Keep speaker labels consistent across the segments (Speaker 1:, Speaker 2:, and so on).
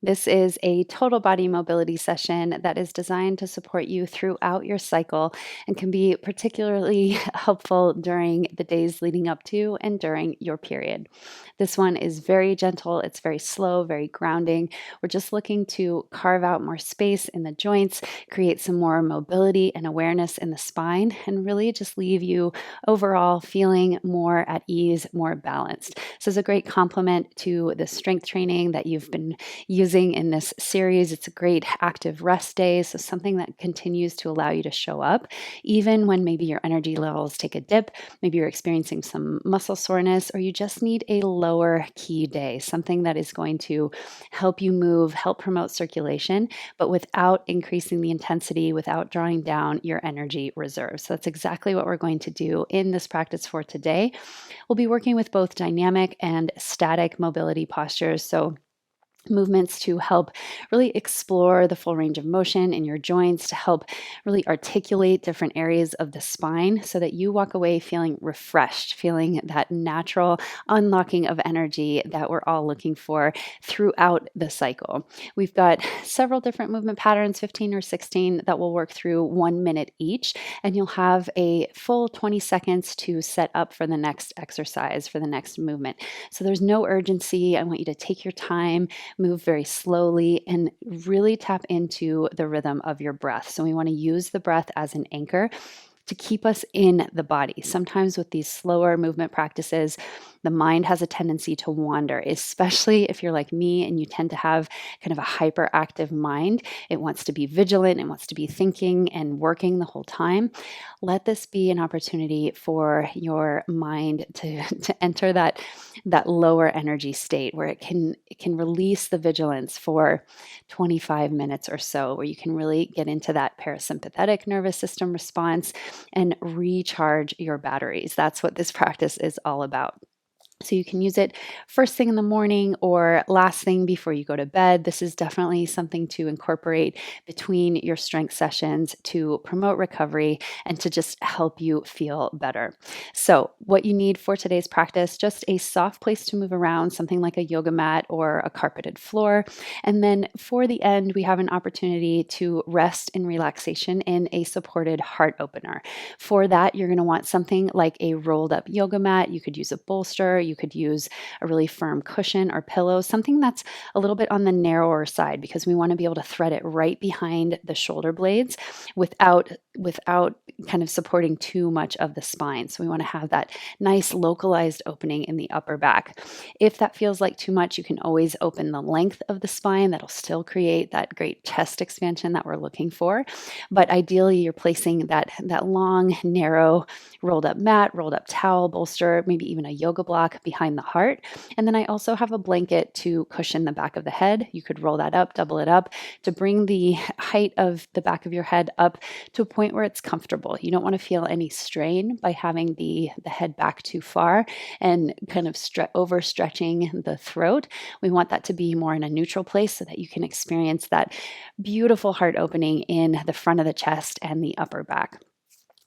Speaker 1: This is a total body mobility session that is designed to support you throughout your cycle and can be particularly helpful during the days leading up to and during your period. This one is very gentle, it's very slow, very grounding. We're just looking to carve out more space in the joints, create some more mobility and awareness in the spine, and really just leave you overall feeling more at ease, more balanced. This is a great complement to the strength training that you've been using in this series. It's a great active rest day, so something that continues to allow you to show up even when maybe your energy levels take a dip, maybe you're experiencing some muscle soreness, or you just need a lower key day, something that is going to help you move, help promote circulation, but without increasing the intensity, without drawing down your energy reserves. So that's exactly what we're going to do in this practice for today. We'll be working with both dynamic and static mobility postures. So movements to help really explore the full range of motion in your joints, to help really articulate different areas of the spine so that you walk away feeling refreshed, feeling that natural unlocking of energy that we're all looking for throughout the cycle. We've got several different movement patterns, 15 or 16, that we'll work through 1 minute each, and you'll have a full 20 seconds to set up for the next exercise, for the next movement. So there's no urgency. I want you to take your time, move very slowly, and really tap into the rhythm of your breath. So we want to use the breath as an anchor to keep us in the body. Sometimes with these slower movement practices, the mind has a tendency to wander, especially if you're like me and you tend to have kind of a hyperactive mind. It wants to be vigilant, it wants to be thinking and working the whole time. Let this be an opportunity for your mind to enter that lower energy state where it can release the vigilance for 25 minutes or so, where you can really get into that parasympathetic nervous system response and recharge your batteries. That's what this practice is all about. So you can use it first thing in the morning or last thing before you go to bed. This is definitely something to incorporate between your strength sessions to promote recovery and to just help you feel better. So what you need for today's practice, just a soft place to move around, something like a yoga mat or a carpeted floor. And then for the end, we have an opportunity to rest in relaxation in a supported heart opener. For that, you're going to want something like a rolled up yoga mat. You could use a bolster. You could use a really firm cushion or pillow, something that's a little bit on the narrower side, because we want to be able to thread it right behind the shoulder blades without kind of supporting too much of the spine. So we want to have that nice localized opening in the upper back. If that feels like too much, you can always open the length of the spine. That'll still create that great chest expansion that we're looking for. But ideally, you're placing that long, narrow, rolled up mat, rolled up towel, bolster, maybe even a yoga block behind the heart. And then I also have a blanket to cushion the back of the head. You could roll that up, double it up to bring the height of the back of your head up to a point where it's comfortable. You don't want to feel any strain by having the head back too far and kind of overstretching the throat. We want that to be more in a neutral place so that you can experience that beautiful heart opening in the front of the chest and the upper back.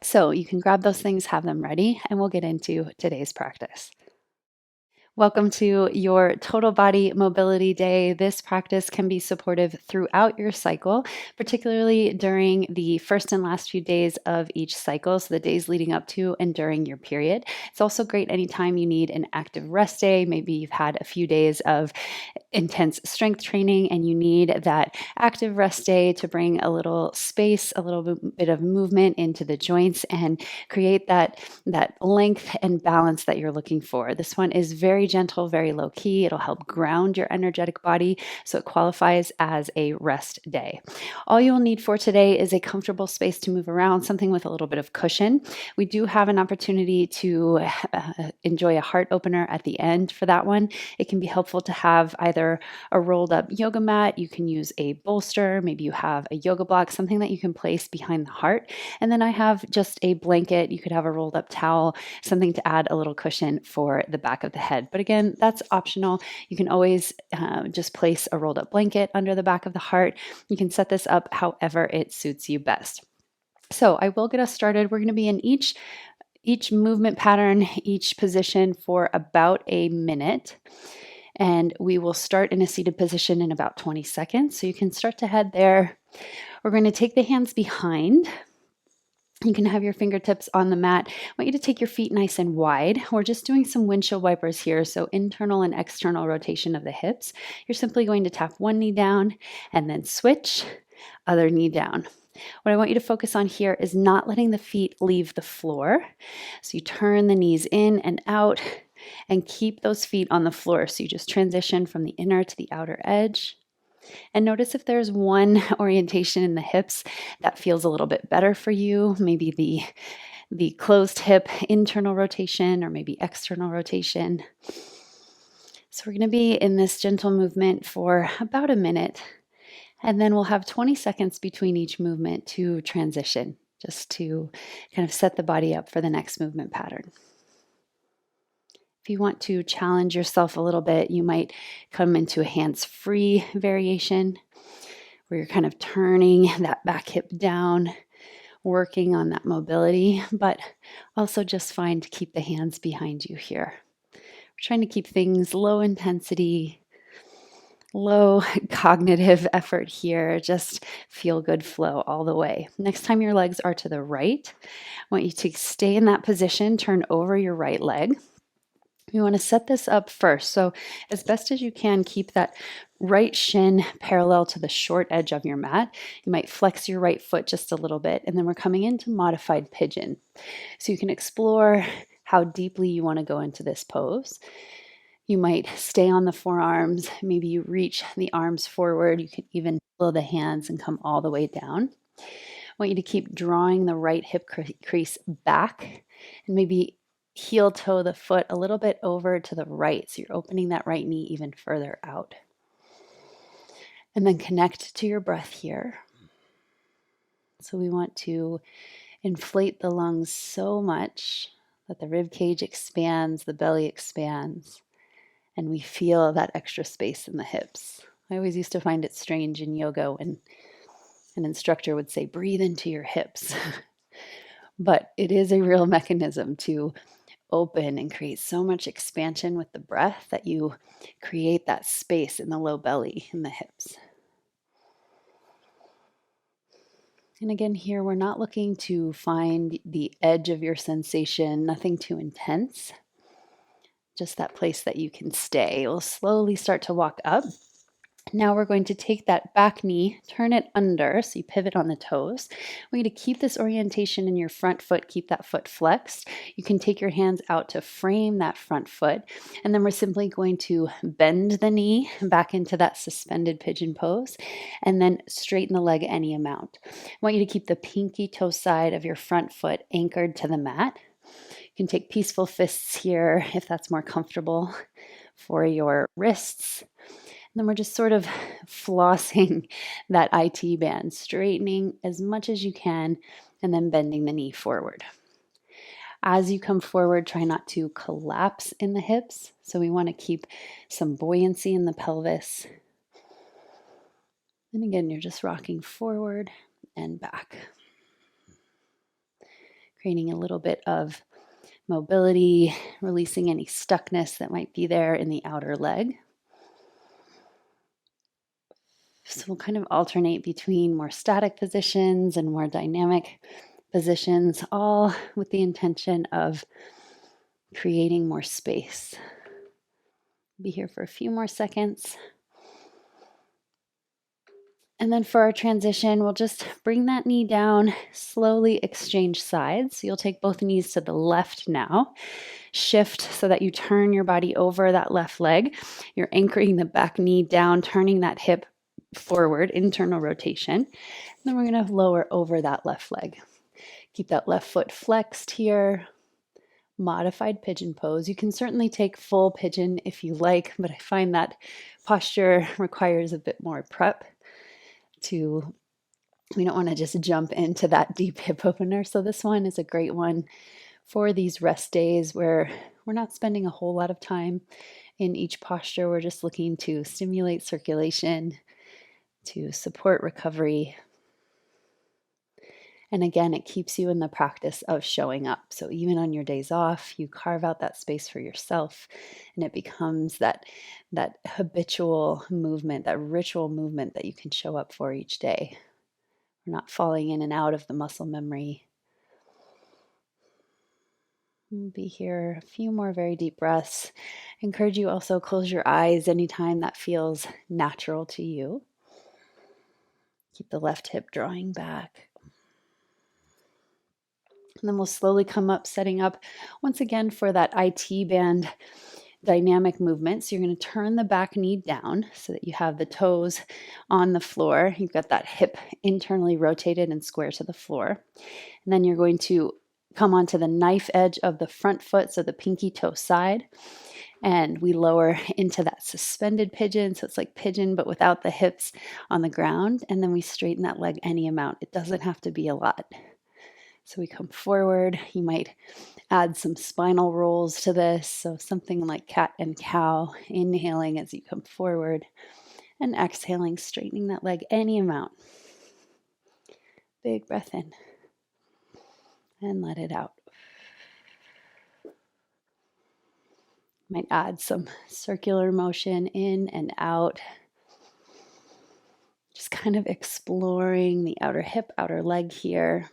Speaker 1: So you can grab those things, have them ready, and we'll get into today's practice. Welcome to your total body mobility day. This practice can be supportive throughout your cycle, particularly during the first and last few days of each cycle, so the days leading up to and during your period. It's also great anytime you need an active rest day. Maybe you've had a few days of intense strength training and you need that active rest day to bring a little space, a little bit of movement into the joints and create that length and balance that you're looking for. This one is very gentle, very low key. It'll help ground your energetic body, so it qualifies as a rest day. All you'll need for today is a comfortable space to move around, something with a little bit of cushion. We do have an opportunity to enjoy a heart opener at the end for that one. It can be helpful to have either a rolled up yoga mat, you can use a bolster, maybe you have a yoga block, something that you can place behind the heart. And then I have just a blanket. You could have a rolled up towel, something to add a little cushion for the back of the head. But again, that's optional. You can always just place a rolled up blanket under the back of the heart. You can set this up however it suits you best. So I will get us started. We're going to be in each movement pattern, each position for about a minute. And we will start in a seated position in about 20 seconds. So you can start to head there. We're going to take the hands behind. You can have your fingertips on the mat. I want you to take your feet nice and wide. We're just doing some windshield wipers here, so internal and external rotation of the hips. You're simply going to tap one knee down and then switch, other knee down. What I want you to focus on here is not letting the feet leave the floor. So you turn the knees in and out and keep those feet on the floor. So you just transition from the inner to the outer edge. And notice if there's one orientation in the hips that feels a little bit better for you, maybe the closed hip internal rotation or maybe external rotation. So we're going to be in this gentle movement for about a minute, and then we'll have 20 seconds between each movement to transition, just to kind of set the body up for the next movement pattern. If you want to challenge yourself a little bit, you might come into a hands-free variation where you're kind of turning that back hip down, working on that mobility, but also just fine to keep the hands behind you here. We're trying to keep things low intensity, low cognitive effort here, just feel good flow all the way. Next time your legs are to the right, I want you to stay in that position, turn over your right leg. You want to set this up first. So as best as you can, keep that right shin parallel to the short edge of your mat. You might flex your right foot just a little bit, and then we're coming into modified pigeon. So you can explore how deeply you want to go into this pose. You might stay on the forearms. Maybe you reach the arms forward. You can even pull the hands and come all the way down. I want you to keep drawing the right hip crease back and maybe heel toe the foot a little bit over to the right. So you're opening that right knee even further out. And then connect to your breath here. So we want to inflate the lungs so much that the rib cage expands, the belly expands, and we feel that extra space in the hips. I always used to find it strange in yoga when an instructor would say, breathe into your hips. But it is a real mechanism to open and create so much expansion with the breath that you create that space in the low belly in the hips. And again, here we're not looking to find the edge of your sensation, nothing too intense, just that place that you can stay. We'll slowly start to walk up. Now we're going to take that back knee, turn it under, so you pivot on the toes. We're going to keep this orientation in your front foot, keep that foot flexed. You can take your hands out to frame that front foot, and then we're simply going to bend the knee back into that suspended pigeon pose, and then straighten the leg any amount. I want you to keep the pinky toe side of your front foot anchored to the mat. You can take peaceful fists here if that's more comfortable for your wrists. And then we're just sort of flossing that IT band, straightening as much as you can, and then bending the knee forward. As you come forward, try not to collapse in the hips. So we want to keep some buoyancy in the pelvis. And again, you're just rocking forward and back, creating a little bit of mobility, releasing any stuckness that might be there in the outer leg. So we'll kind of alternate between more static positions and more dynamic positions, all with the intention of creating more space. Be here for a few more seconds. And then for our transition, we'll just bring that knee down, slowly exchange sides. So you'll take both knees to the left now. Shift so that you turn your body over that left leg. You're anchoring the back knee down, turning that hip forward, internal rotation. And then we're going to lower over that left leg. Keep that left foot flexed here. Modified pigeon pose. You can certainly take full pigeon if you like, but I find that posture requires a bit more prep. We don't want to just jump into that deep hip opener. So this one is a great one for these rest days where we're not spending a whole lot of time in each posture. We're just looking to stimulate circulation, to support recovery. And again, it keeps you in the practice of showing up. So even on your days off, you carve out that space for yourself, and it becomes that habitual movement, that ritual movement that you can show up for each day. We're not falling in and out of the muscle memory. We'll be here a few more very deep breaths. I encourage you also close your eyes anytime that feels natural to you. Keep the left hip drawing back. And then we'll slowly come up, setting up once again for that IT band dynamic movement. So you're going to turn the back knee down so that you have the toes on the floor. You've got that hip internally rotated and square to the floor. And then you're going to come onto the knife edge of the front foot, so the pinky toe side. And we lower into that suspended pigeon. So it's like pigeon, but without the hips on the ground. And then we straighten that leg any amount. It doesn't have to be a lot. So we come forward. You might add some spinal rolls to this. So something like cat and cow, inhaling as you come forward and exhaling, straightening that leg any amount. Big breath in and let it out. Might add some circular motion in and out. Just kind of exploring the outer hip, outer leg here.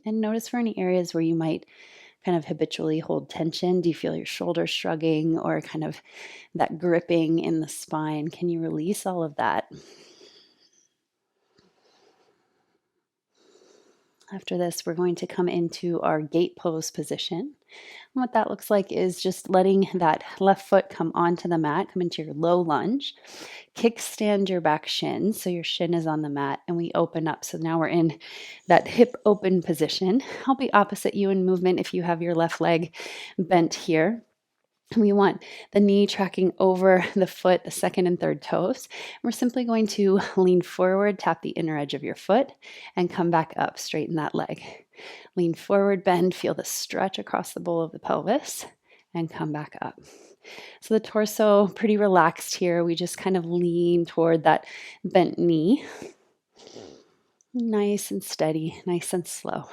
Speaker 1: And notice for any areas where you might kind of habitually hold tension. Do you feel your shoulders shrugging or kind of that gripping in the spine? Can you release all of that? After this, we're going to come into our gate pose position. And what that looks like is just letting that left foot come onto the mat, come into your low lunge. Kickstand your back shin, so your shin is on the mat, and we open up. So now we're in that hip open position. I'll be opposite you in movement if you have your left leg bent here. We want the knee tracking over the foot, the second and third toes. We're simply going to lean forward, tap the inner edge of your foot, and come back up, straighten that leg. Lean forward, bend, feel the stretch across the bowl of the pelvis, and come back up. So the torso, pretty relaxed here. We just kind of lean toward that bent knee. Nice and steady, nice and slow.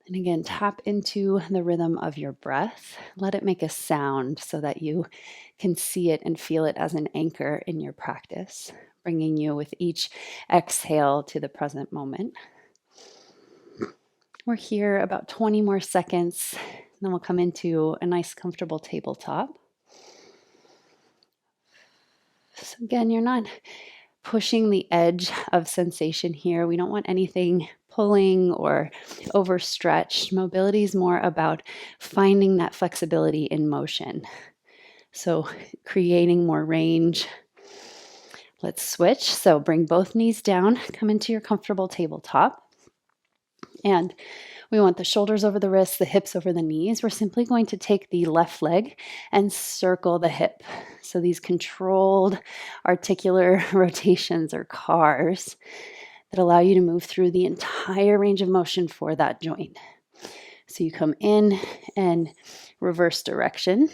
Speaker 1: And again, tap into the rhythm of your breath. Let it make a sound so that you can see it and feel it as an anchor in your practice, bringing you with each exhale to the present moment. We're here about 20 more seconds, then we'll come into a nice comfortable tabletop. So again, you're not pushing the edge of sensation here. We don't want anything pulling or overstretched. Mobility is more about finding that flexibility in motion. So creating more range. Let's switch. So bring both knees down, come into your comfortable tabletop. And we want the shoulders over the wrists, the hips over the knees. We're simply going to take the left leg and circle the hip. So these controlled articular rotations or cars that allow you to move through the entire range of motion for that joint. So you come in and reverse direction.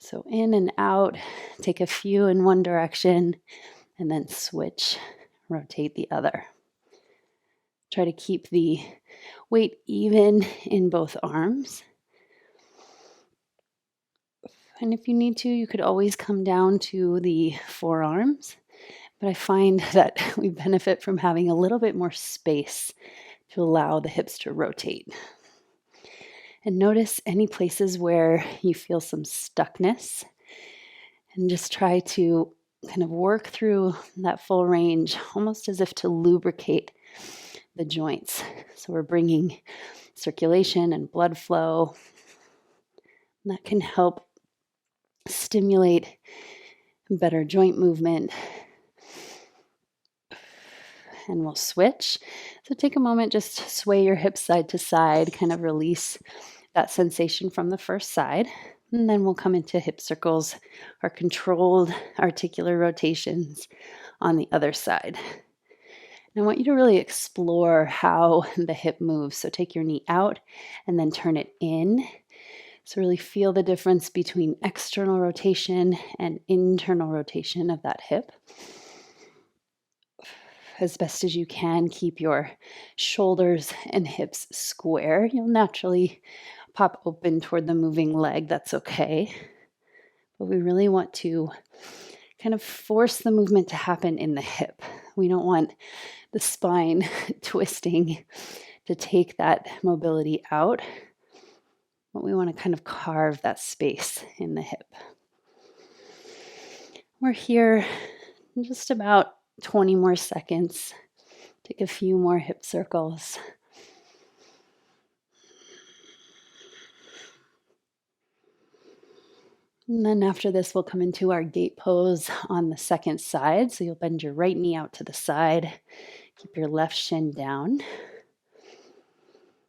Speaker 1: So in and out, take a few in one direction, and then switch, rotate the other. Try to keep the weight even in both arms. And if you need to, you could always come down to the forearms. But I find that we benefit from having a little bit more space to allow the hips to rotate. And notice any places where you feel some stuckness. And just try to kind of work through that full range, almost as if to lubricate the joints. So we're bringing circulation and blood flow. And that can help stimulate better joint movement. And we'll switch. So take a moment, just sway your hips side to side, kind of release that sensation from the first side. And then we'll come into hip circles or controlled articular rotations on the other side. And I want you to really explore how the hip moves. So take your knee out and then turn it in. So really feel the difference between external rotation and internal rotation of that hip. As best as you can, keep your shoulders and hips square. You'll naturally pop open toward the moving leg. That's okay. But we really want to kind of force the movement to happen in the hip. We don't want the spine twisting to take that mobility out, but we want to kind of carve that space in the hip. We're here in just about 20 more seconds. Take a few more hip circles. And then after this, we'll come into our gate pose on the second side. So you'll bend your right knee out to the side. Keep your left shin down.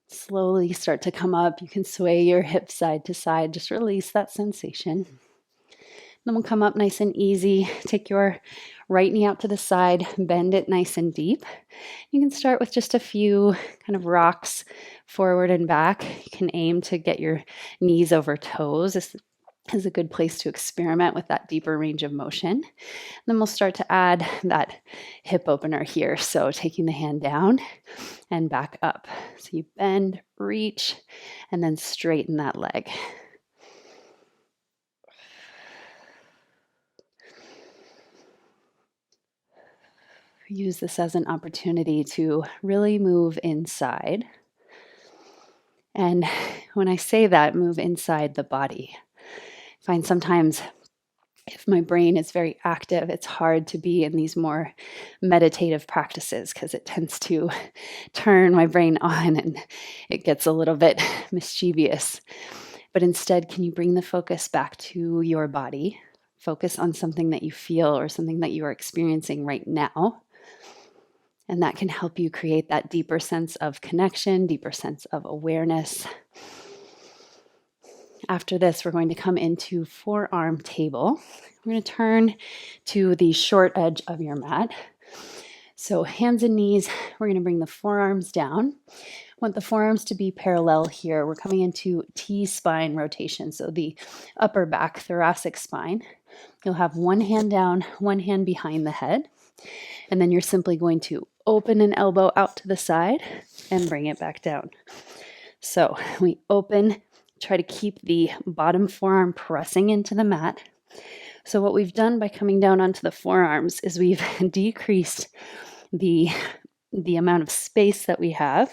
Speaker 1: Slowly start to come up. You can sway your hips side to side. Just release that sensation. Then we'll come up nice and easy. Take your right knee out to the side. Bend it nice and deep. You can start with just a few kind of rocks forward and back. You can aim to get your knees over toes. This is a good place to experiment with that deeper range of motion. Then we'll start to add that hip opener here. So taking the hand down and back up. So you bend, reach, and then straighten that leg. Use this as an opportunity to really move inside. And when I say that, move inside the body. I find sometimes if my brain is very active, it's hard to be in these more meditative practices because it tends to turn my brain on and it gets a little bit mischievous. But instead, can you bring the focus back to your body? Focus on something that you feel or something that you are experiencing right now. And that can help you create that deeper sense of connection, deeper sense of awareness. After this, we're going to come into forearm table. We're going to turn to the short edge of your mat. So hands and knees, we're going to bring the forearms down. Want the forearms to be parallel here. We're coming into T-spine rotation, so the upper back thoracic spine. You'll have one hand down, one hand behind the head. And then you're simply going to open an elbow out to the side and bring it back down. So we open, try to keep the bottom forearm pressing into the mat. So what we've done by coming down onto the forearms is we've decreased the amount of space that we have.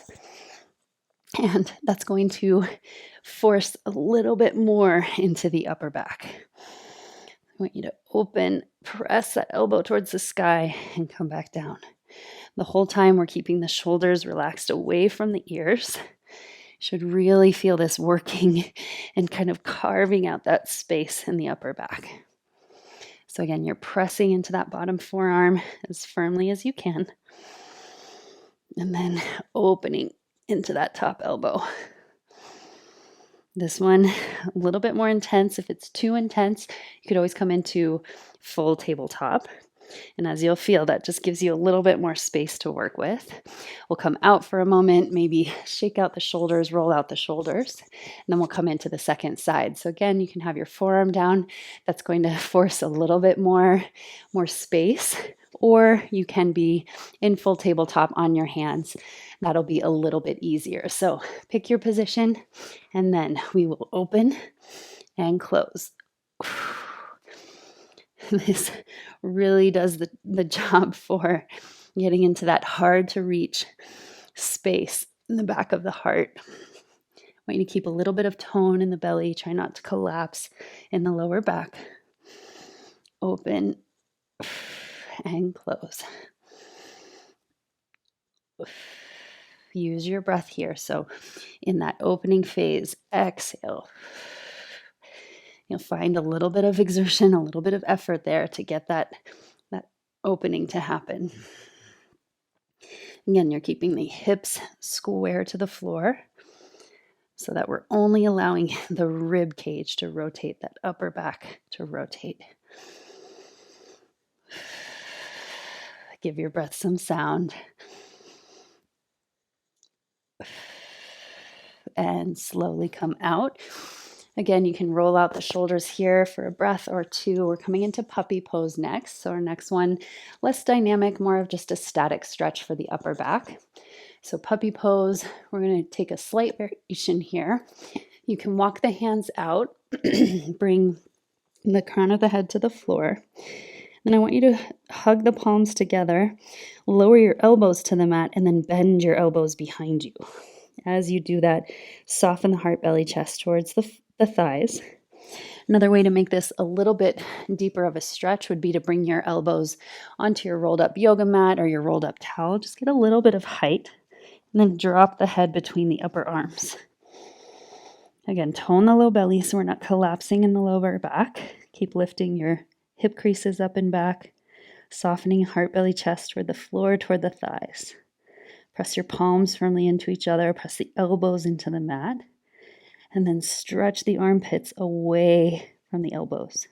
Speaker 1: And that's going to force a little bit more into the upper back. I want you to open, press that elbow towards the sky and come back down. The whole time we're keeping the shoulders relaxed away from the ears. You should really feel this working and kind of carving out that space in the upper back. So again, you're pressing into that bottom forearm as firmly as you can. And then opening into that top elbow. This one, a little bit more intense. If it's too intense, you could always come into full tabletop. And as you'll feel, that just gives you a little bit more space to work with. We'll come out for a moment, maybe shake out the shoulders, roll out the shoulders, and then we'll come into the second side. So again, you can have your forearm down. That's going to force a little bit more space, or you can be in full tabletop on your hands. That'll be a little bit easier. So pick your position, and then we will open and close. This really does the job for getting into that hard to reach space in the back of the heart. I want you to keep a little bit of tone in the belly. Try not to collapse in the lower back. Open and close. Use your breath here. So in that opening phase, exhale. You'll find a little bit of exertion, a little bit of effort there to get that opening to happen. Again, you're keeping the hips square to the floor so that we're only allowing the rib cage to rotate, that upper back to rotate. Give your breath some sound. And slowly come out. Again, you can roll out the shoulders here for a breath or two. We're coming into puppy pose next. So our next one, less dynamic, more of just a static stretch for the upper back. So puppy pose, we're going to take a slight variation here. You can walk the hands out, bring the crown of the head to the floor. Then I want you to hug the palms together, lower your elbows to the mat, and then bend your elbows behind you. As you do that, soften the heart, belly, chest towards the thighs. Another way to make this a little bit deeper of a stretch would be to bring your elbows onto your rolled up yoga mat or your rolled up towel. Just get a little bit of height, and then drop the head between the upper arms. Again, tone the low belly so we're not collapsing in the lower back. Keep lifting your hip creases up and back, softening heart, belly, chest toward the floor, toward the thighs. Press your palms firmly into each other. Press the elbows into the mat. And then stretch the armpits away from the elbows.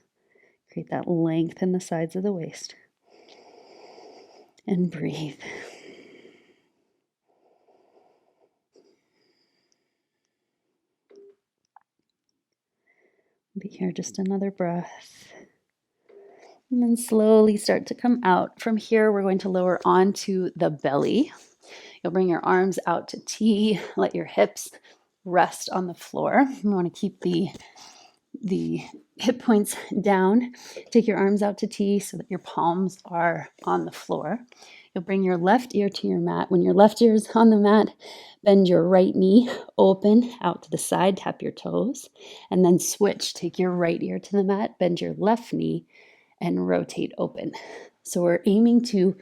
Speaker 1: Create that length in the sides of the waist. And breathe. Be here just another breath. And then slowly start to come out. From here, we're going to lower onto the belly. You'll bring your arms out to T. Let your hips rest on the floor. You want to keep the hip points down. Take your arms out to T so that your palms are on the floor. You'll bring your left ear to your mat. When your left ear is on the mat, bend your right knee open out to the side, tap your toes, and then switch. Take your right ear to the mat, bend your left knee, and rotate open. So we're aiming to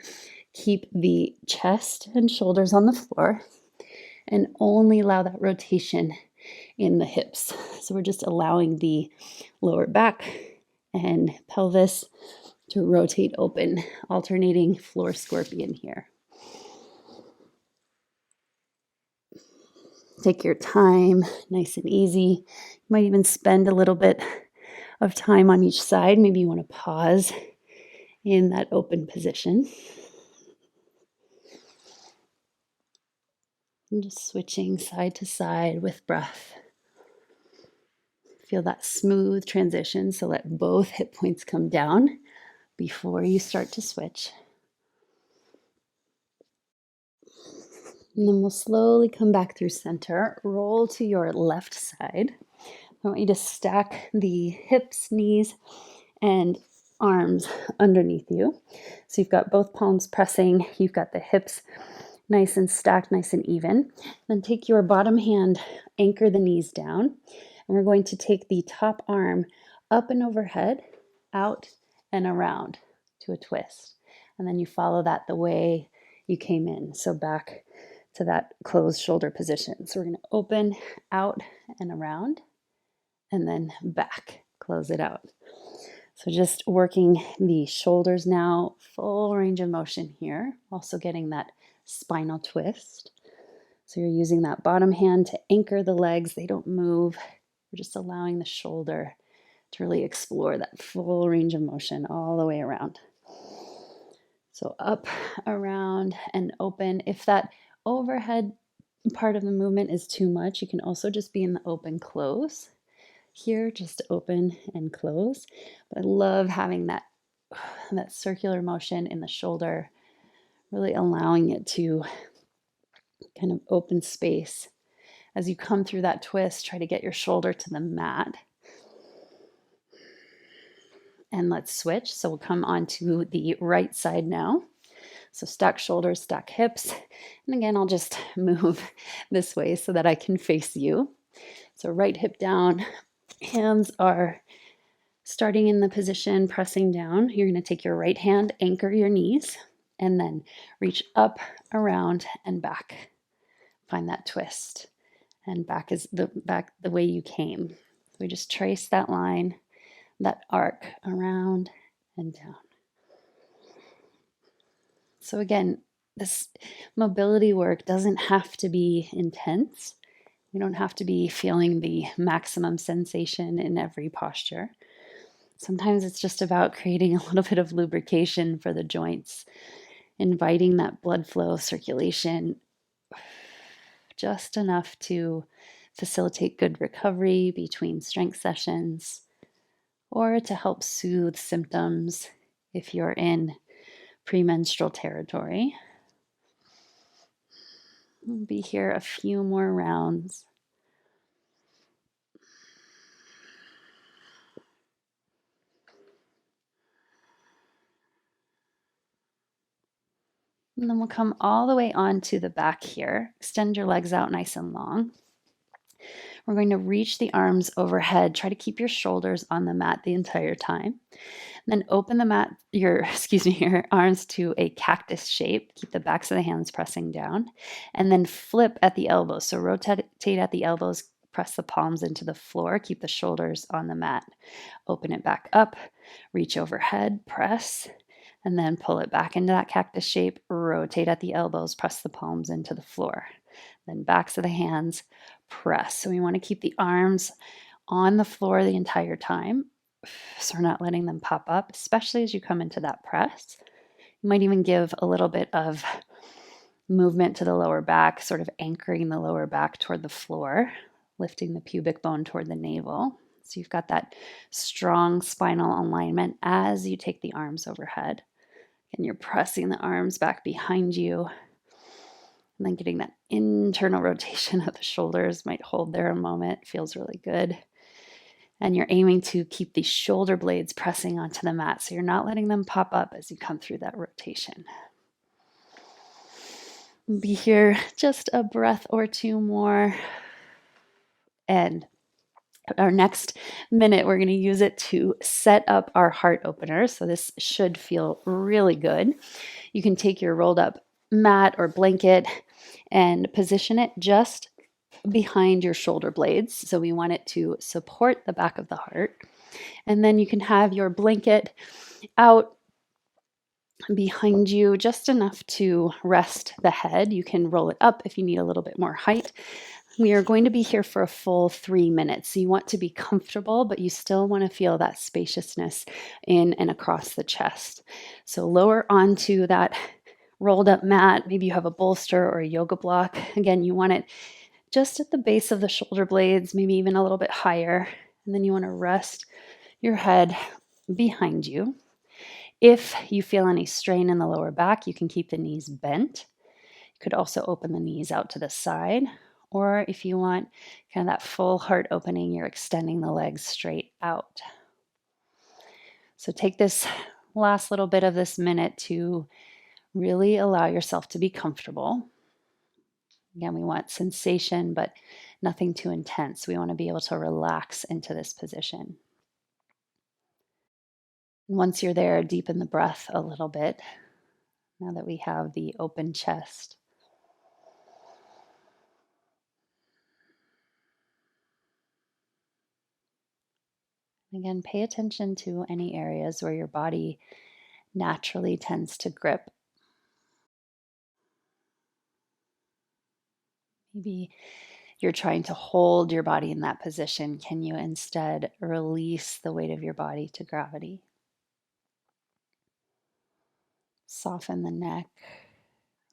Speaker 1: keep the chest and shoulders on the floor and only allow that rotation in the hips. So we're just allowing the lower back and pelvis to rotate open, alternating floor scorpion here. Take your time, nice and easy. You might even spend a little bit of time on each side. Maybe you want to pause in that open position. And just switching side to side with breath. Feel that smooth transition, so let both hip points come down before you start to switch. And then we'll slowly come back through center. Roll to your left side. I want you to stack the hips, knees, and arms underneath you. So you've got both palms pressing. You've got the hips nice and stacked, nice and even. Then take your bottom hand, anchor the knees down. And we're going to take the top arm up and overhead, out and around to a twist. And then you follow that the way you came in. So back to that closed shoulder position. So we're going to open, out, and around, and then back, close it out. So just working the shoulders now, full range of motion here, also getting that spinal twist. So you're using that bottom hand to anchor the legs. They don't move. We're just allowing the shoulder to really explore that full range of motion all the way around. So up, around, and open. If that overhead part of the movement is too much, you can also just be in the open close. Here, just open and close. But I love having that circular motion in the shoulder, really allowing it to kind of open space. As you come through that twist, try to get your shoulder to the mat. And let's switch. So we'll come onto the right side now. So stack shoulders, stack hips. And again, I'll just move this way so that I can face you. So right hip down, hands are starting in the position, pressing down. You're going to take your right hand, anchor your knees, and then reach up, around, and back. Find that twist. And back is the way you came. So we just trace that line, that arc around and down. So again, this mobility work doesn't have to be intense. You don't have to be feeling the maximum sensation in every posture. Sometimes it's just about creating a little bit of lubrication for the joints, inviting that blood flow, circulation, just enough to facilitate good recovery between strength sessions, or to help soothe symptoms if you're in premenstrual territory. We'll be here a few more rounds. And then we'll come all the way onto the back here. Extend your legs out nice and long. We're going to reach the arms overhead. Try to keep your shoulders on the mat the entire time. Then open the mat, your arms to a cactus shape. Keep the backs of the hands pressing down. And then flip at the elbows. So rotate at the elbows, press the palms into the floor. Keep the shoulders on the mat. Open it back up, reach overhead, press, and then pull it back into that cactus shape. Rotate at the elbows, press the palms into the floor. Then backs of the hands, press. So we want to keep the arms on the floor the entire time. So we're not letting them pop up, especially as you come into that press. You might even give a little bit of movement to the lower back, sort of anchoring the lower back toward the floor, lifting the pubic bone toward the navel. So you've got that strong spinal alignment as you take the arms overhead. And you're pressing the arms back behind you. And then getting that internal rotation of the shoulders might hold there a moment. Feels really good. And you're aiming to keep the shoulder blades pressing onto the mat. So you're not letting them pop up as you come through that rotation. Be here just a breath or two more. And our next minute, we're going to use it to set up our heart opener. So this should feel really good. You can take your rolled up mat or blanket and position it just behind your shoulder blades. So we want it to support the back of the heart. And then you can have your blanket out behind you just enough to rest the head. You can roll it up if you need a little bit more height. We are going to be here for a full 3 minutes. So you want to be comfortable, but you still want to feel that spaciousness in and across the chest. So lower onto that rolled up mat. Maybe you have a bolster or a yoga block. Again, you want it just at the base of the shoulder blades, maybe even a little bit higher. And then you want to rest your head behind you. If you feel any strain in the lower back, you can keep the knees bent. You could also open the knees out to the side. Or if you want kind of that full heart opening, you're extending the legs straight out. So take this last little bit of this minute to really allow yourself to be comfortable. Again, we want sensation, but nothing too intense. We want to be able to relax into this position. And once you're there, deepen the breath a little bit now that we have the open chest. Again, pay attention to any areas where your body naturally tends to grip. Maybe you're trying to hold your body in that position. Can you instead release the weight of your body to gravity? Soften the neck,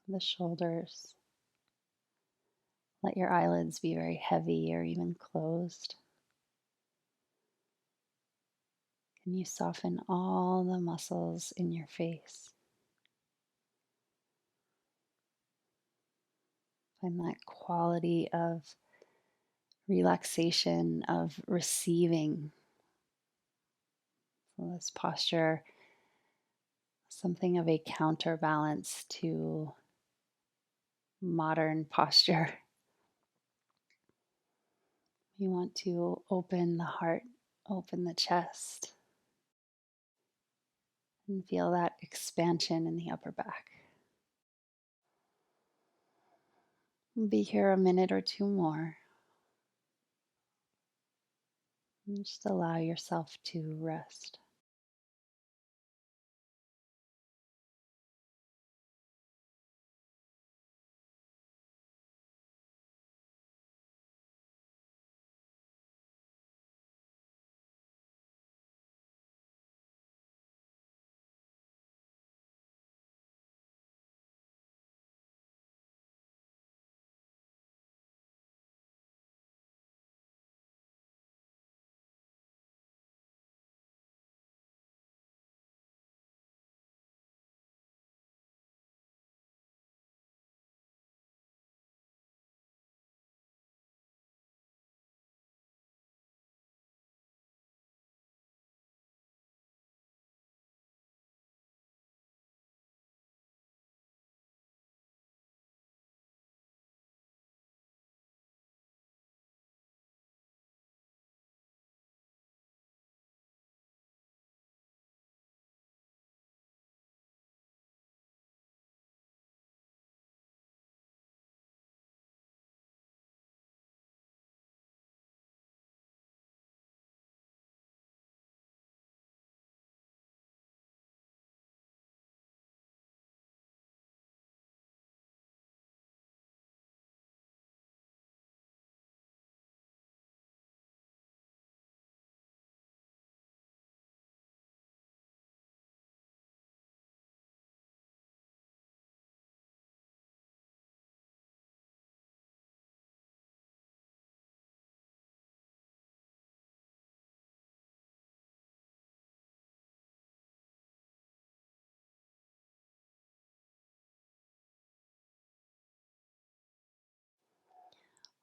Speaker 1: the shoulders. Let your eyelids be very heavy or even closed. Can you soften all the muscles in your face? Find that quality of relaxation, of receiving. So this posture, something of a counterbalance to modern posture. You want to open the heart, open the chest, and feel that expansion in the upper back. Be here a minute or two more. And just allow yourself to rest.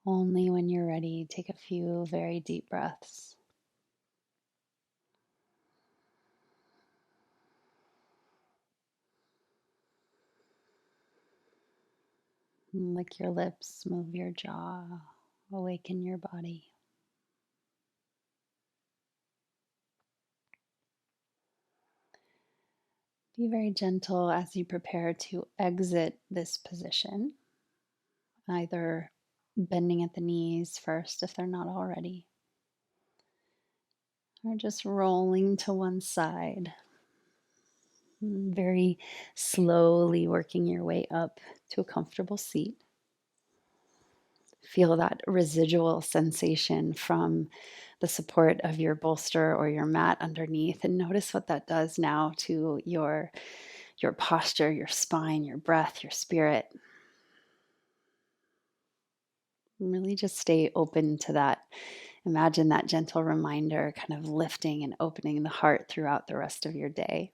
Speaker 1: Only when you're ready, take a few very deep breaths. Lick your lips, move your jaw, awaken your body. Be very gentle as you prepare to exit this position, either bending at the knees first if they're not already, or just rolling to one side, very slowly working your way up to a comfortable seat. Feel that residual sensation from the support of your bolster or your mat underneath, and notice what that does now to your posture, your spine, your breath, your spirit. Really just stay open to that. Imagine that gentle reminder kind of lifting and opening the heart throughout the rest of your day.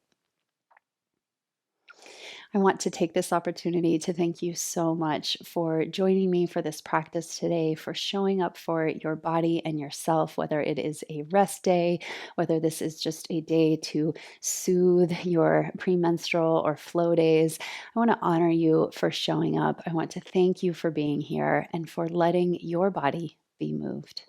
Speaker 1: I want to take this opportunity to thank you so much for joining me for this practice today, for showing up for your body and yourself, whether it is a rest day, whether this is just a day to soothe your premenstrual or flow days. I want to honor you for showing up. I want to thank you for being here and for letting your body be moved.